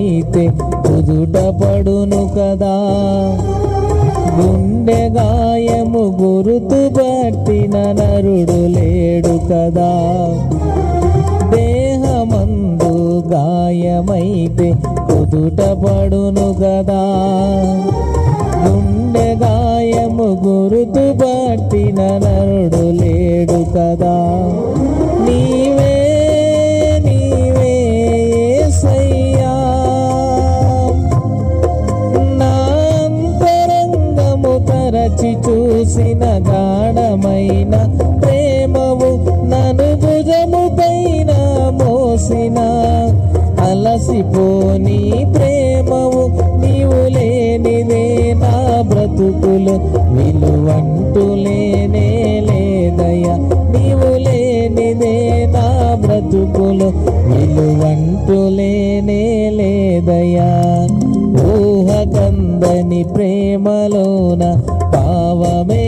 గాయమైతే కుదుట పడును కదా. గుండె గాయము గురుతు పట్టిన నరుడు లేడు కదా. దేహమందు గాయమైతే కుదుట పడును కదా. గుండె గాయము గురుతు పట్టిన నరుడు లేడు కదా. నీవే యేసయ్యా, నా అంతరంగము తరచి చూసిన గాఢమైన ప్రేమవు, నన్ను భుజము పైన మోసిన అలసిపోని ప్రేమవు. నీవు లేనిదే నా బ్రతుకులు విలువంటూ లేనే లేదయ్యా. నీవు లేనిదే నా బ్రతుకులు విలువంటూ లేనే లేదయ్యా. ఊహకందని ప్రేమలోన పావమే